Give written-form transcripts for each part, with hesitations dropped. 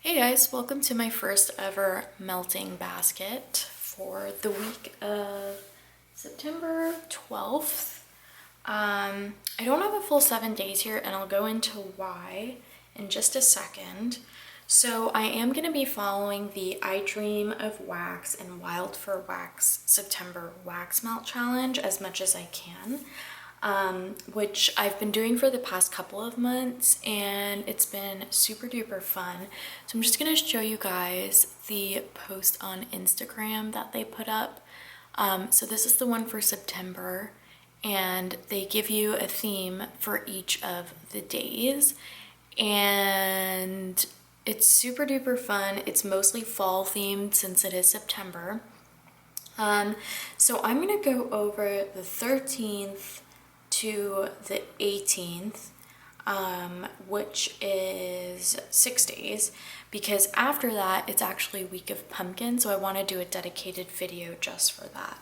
Hey guys, welcome to my first ever melting basket for the week of September 12th. I don't have a full 7 days here and I'll go into why in just a second. So I am going to be following the I Dream of Wax and Wild for Wax September Wax Melt Challenge as much as I can. Which I've been doing for the past couple of months and it's been super duper fun. So I'm just gonna show you guys the post on Instagram that they put up. So this is the one for September and they give you a theme for each of the days and it's super duper fun. It's mostly fall themed since it is September. So I'm gonna go over the 13th to the 18th, which is 6 days, because after that it's actually Week of Pumpkin, so I want to do a dedicated video just for that.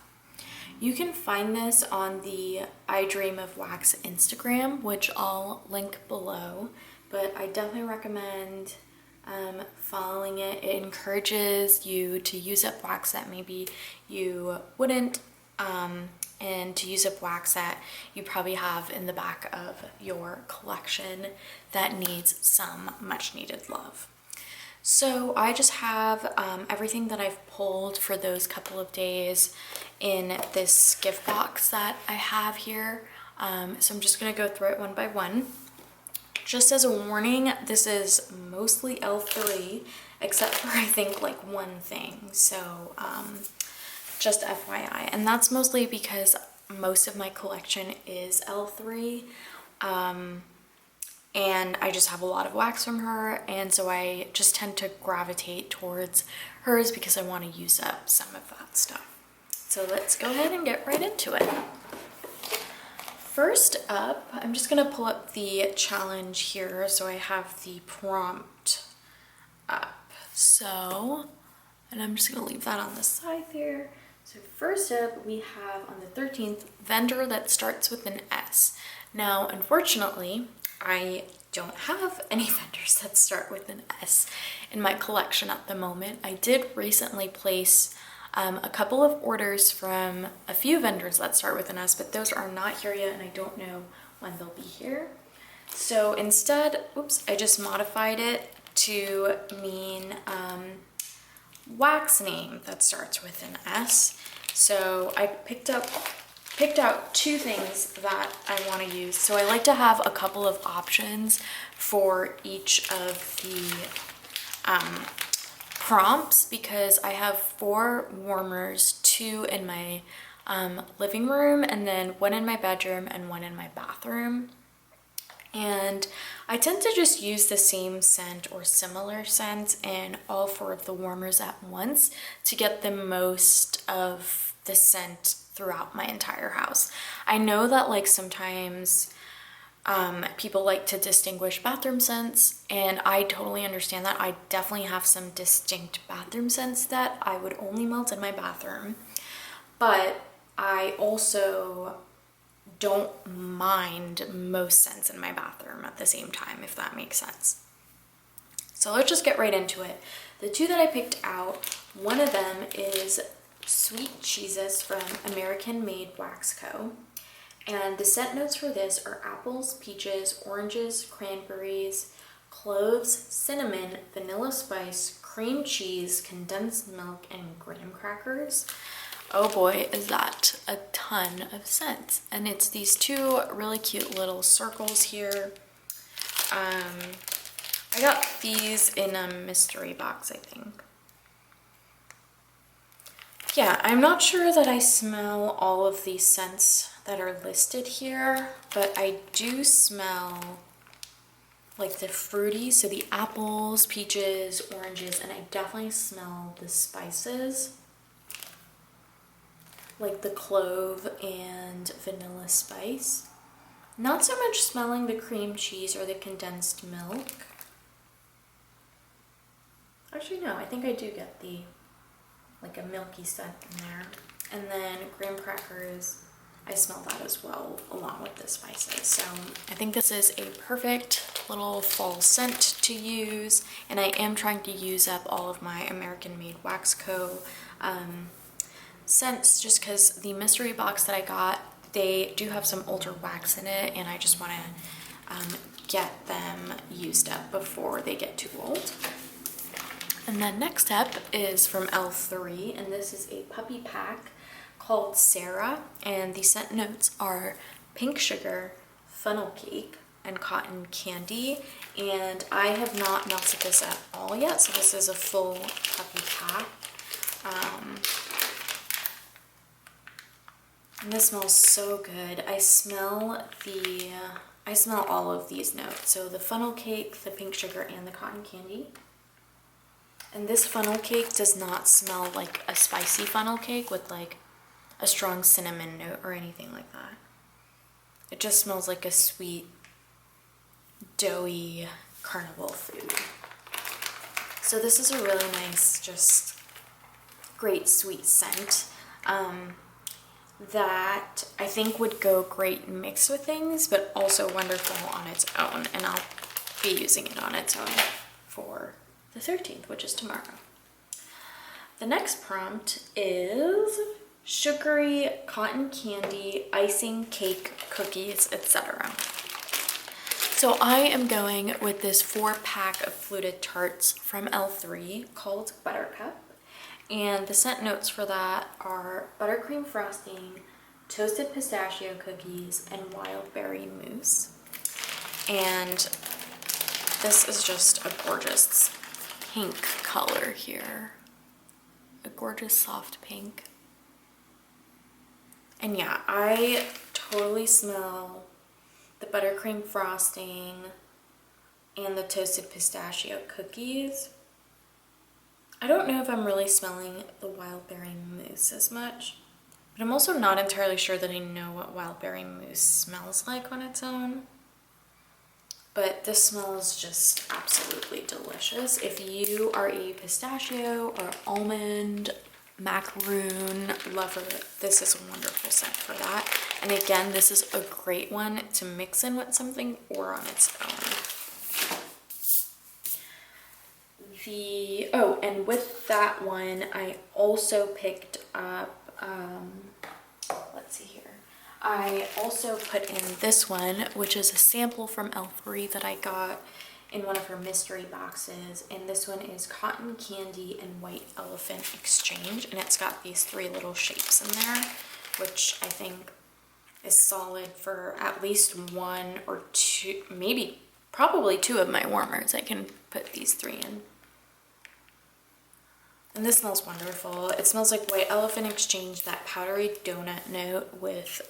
You can find this on the I Dream of Wax Instagram, which I'll link below, but I definitely recommend following it. It encourages you to use up wax that maybe you wouldn't, and to use up wax that you probably have in the back of your collection that needs some much needed love. So I just have everything that I've pulled for those couple of days in this gift box that I have here. So I'm just gonna go through it one by one. Just as a warning, this is mostly L3, except for I think like one thing. So just FYI, and that's mostly because most of my collection is L3, and I just have a lot of wax from her, and so I just tend to gravitate towards hers because I want to use up some of that stuff. So let's go ahead and get right into it. First up, I'm just gonna pull up the challenge here so I have the prompt up. So, and I'm just gonna leave that on the side there. So first up, we have on the 13th, vendor that starts with an S. Now, unfortunately, I don't have any vendors that start with an S in my collection at the moment. I did recently place a couple of orders from a few vendors that start with an S, but those are not here yet and I don't know when they'll be here. So instead, oops, I just modified it to mean wax name that starts with an S. So I picked out two things that I want to use. So I like to have a couple of options for each of the prompts because I have 4 warmers, 2 in my living room and then 1 in my bedroom and 1 in my bathroom. And I tend to just use the same scent or similar scents in all 4 of the warmers at once to get the most of the scent throughout my entire house. I know that like sometimes people like to distinguish bathroom scents, and I totally understand that. I definitely have some distinct bathroom scents that I would only melt in my bathroom, but I also don't mind most scents in my bathroom at the same time, if that makes sense. So let's just get right into it. The 2 that I picked out, one of them is Sweet Cheeses from American Made Wax Co. And the scent notes for this are apples, peaches, oranges, cranberries, cloves, cinnamon, vanilla spice, cream cheese, condensed milk, and graham crackers. Oh boy, is that a ton of scents. And it's these 2 really cute little circles here. I got these in a mystery box, I think. Yeah, I'm not sure that I smell all of these scents that are listed here, but I do smell like the fruity, so the apples, peaches, oranges, and I definitely smell the spices, like the clove and vanilla spice. Not so much smelling the cream cheese or the condensed milk. Actually, no, I think I do get like a milky scent in there. And then graham crackers I smell that as well along with the spices. So I think this is a perfect little fall scent to use, and I am trying to use up all of my American Made Wax Co. Scents, just because the mystery box that I got, they do have some older wax in it, and I just want to get them used up before they get too old. And then next up is from L3, and this is a puppy pack called Sarah, and the scent notes are pink sugar, funnel cake, and cotton candy. And I have not melted this at all yet, so this is a full puppy pack. And this smells so good. I smell all of these notes. So the funnel cake, the pink sugar, and the cotton candy. And this funnel cake does not smell like a spicy funnel cake with like a strong cinnamon note or anything like that. It just smells like a sweet, doughy carnival food. So this is a really nice, just great sweet scent that I think would go great mixed with things, but also wonderful on its own. And I'll be using it on its own for the 13th, which is tomorrow. The next prompt is sugary cotton candy, icing, cake, cookies, etc. So I am going with this 4-pack of fluted tarts from L3 called Buttercup. And the scent notes for that are buttercream frosting, toasted pistachio cookies, and wild berry mousse. And this is just a gorgeous pink color here. A gorgeous soft pink. And yeah, I totally smell the buttercream frosting and the toasted pistachio cookies. I don't know if I'm really smelling the wild berry mousse as much, but I'm also not entirely sure that I know what wild berry mousse smells like on its own. But this smells just absolutely delicious. If you are a pistachio or almond macaroon lover, this is a wonderful scent for that. And again, this is a great one to mix in with something or on its own. And with that one, I also picked up, let's see here. I also put in this one, which is a sample from L3 that I got in one of her mystery boxes. And this one is Cotton Candy and White Elephant Exchange. And it's got these 3 little shapes in there, which I think is solid for at least 1 or 2, maybe probably 2 of my warmers. I can put these 3 in. And this smells wonderful. It smells like White Elephant Exchange, that powdery donut note with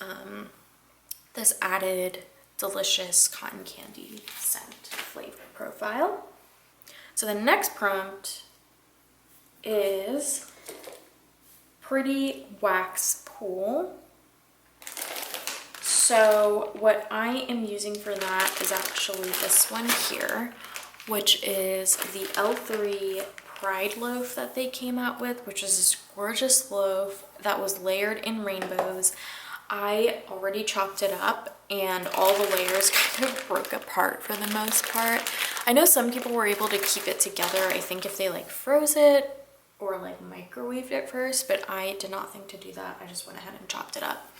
this added delicious cotton candy scent flavor profile. So the next prompt is Pretty Wax Pool. So what I am using for that is actually this one here, which is the L3 Pride loaf that they came out with, which is this gorgeous loaf that was layered in rainbows. I already chopped it up and all the layers kind of broke apart for the most part. I know some people were able to keep it together, I think if they like froze it or like microwaved it first, but I did not think to do that. I just went ahead and chopped it up.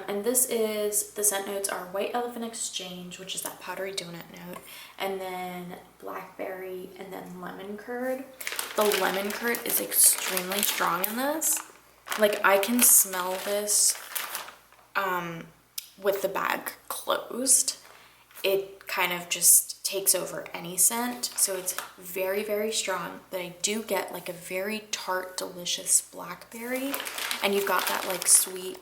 And this is, the scent notes are White Elephant Exchange, which is that powdery donut note, and then blackberry, and then lemon curd. The lemon curd is extremely strong in this. Like, I can smell this with the bag closed. It kind of just takes over any scent, so it's very, very strong. But I do get like a very tart, delicious blackberry, and you've got that like sweet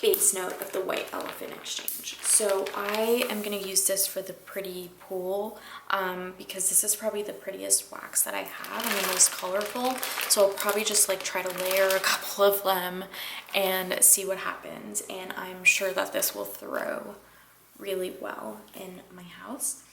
base note of the White Elephant Exchange. So I am going to use this for the pretty pool because this is probably the prettiest wax that I have and the most colorful. So I'll probably just like try to layer a couple of them and see what happens. And I'm sure that this will throw really well in my house.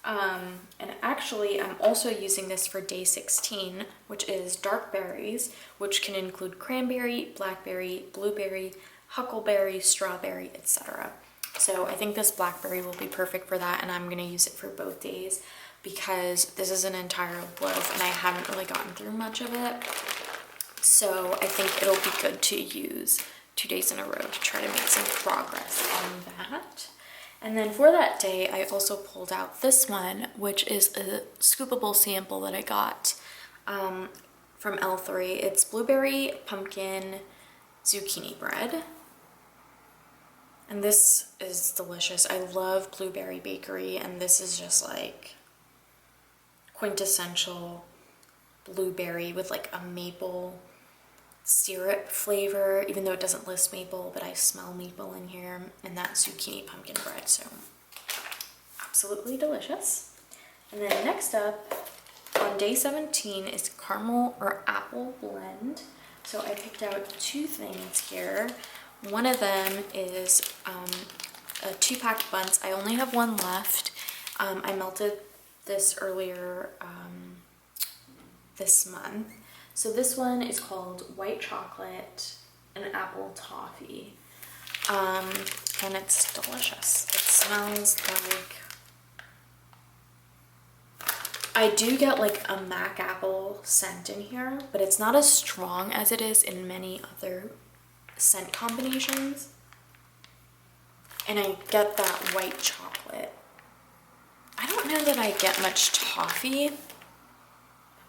And actually, I'm also using this for day 16, which is dark berries, which can include cranberry, blackberry, blueberry, huckleberry, strawberry, etc. So I think this blackberry will be perfect for that, and I'm gonna use it for both days because this is an entire loaf and I haven't really gotten through much of it. So I think it'll be good to use 2 days in a row to try to make some progress on that. And then for that day, I also pulled out this one, which is a scoopable sample that I got from L3. It's blueberry pumpkin zucchini bread. And this is delicious. I love Blueberry Bakery, and this is just like quintessential blueberry with like a maple syrup flavor, even though it doesn't list maple, but I smell maple in here, and that zucchini pumpkin bread, so absolutely delicious. And then next up on day 17 is caramel or apple blend. So I picked out 2 things here. One of them is a 2-pack buns. I only have 1 left. I melted this earlier this month. So this one is called white chocolate and apple toffee, and it's delicious. It smells like, I do get like a Mac apple scent in here, but it's not as strong as it is in many other scent combinations. And I get that white chocolate. I don't know that I get much toffee,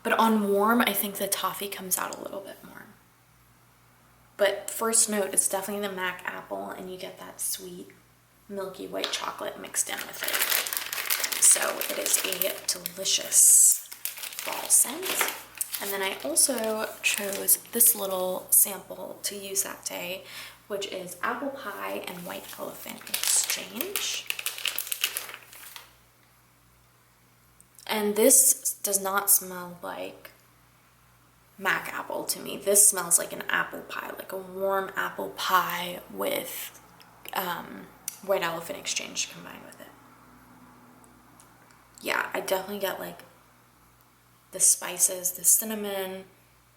but on warm, I think the toffee comes out a little bit more. But first note, it's definitely the Mac apple, and you get that sweet, milky white chocolate mixed in with it. So it is a delicious fall scent. And then I also chose this little sample to use that day, which is apple pie and white elephant exchange. And this does not smell like Mac apple to me. This smells like an apple pie, like a warm apple pie with white elephant exchange combined with it. Yeah, I definitely get like the spices, the cinnamon,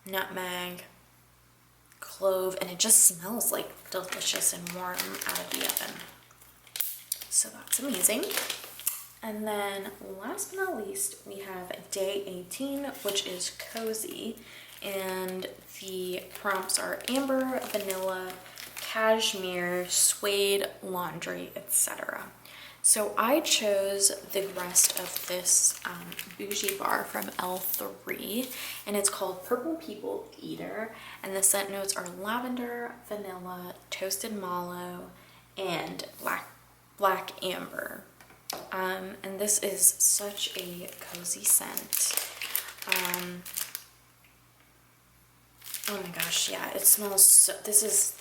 nutmeg, clove, and it just smells like delicious and warm out of the oven. So that's amazing. And then last but not least, we have day 18, which is cozy. And the prompts are amber, vanilla, cashmere, suede, laundry, etc. So I chose the rest of this bougie bar from L3, and it's called Purple People Eater. And the scent notes are lavender, vanilla, toasted mallow, and black amber. And this is such a cozy scent. Oh my gosh, yeah, it smells so, this is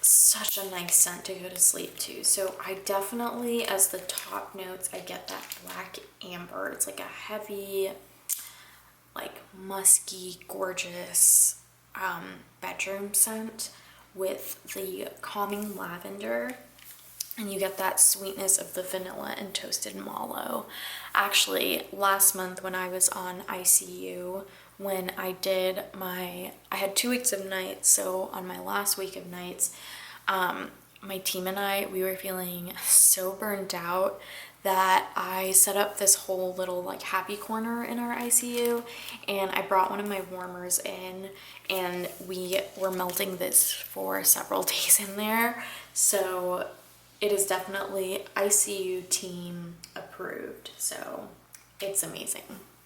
such a nice scent to go to sleep to. So I definitely, as the top notes, I get that black amber. It's like a heavy, like musky, gorgeous bedroom scent with the calming lavender. And you get that sweetness of the vanilla and toasted mallow. Actually, last month when I was on ICU, when I had 2 weeks of nights, so on my last week of nights, my team and I, we were feeling so burned out that I set up this whole little like happy corner in our ICU, and I brought one of my warmers in, and we were melting this for several days in there. So it is definitely ICU team approved, so it's amazing.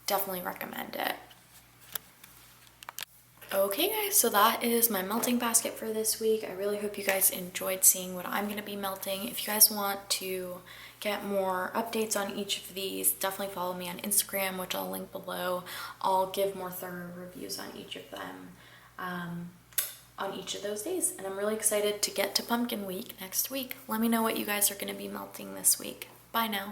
Definitely recommend it. Okay guys, so that is my melting basket for this week. I really hope you guys enjoyed seeing what I'm going to be melting. If you guys want to get more updates on each of these, definitely follow me on Instagram, which I'll link below. I'll give more thorough reviews on each of them on each of those days. And I'm really excited to get to Pumpkin Week next week. Let me know what you guys are going to be melting this week. Bye now.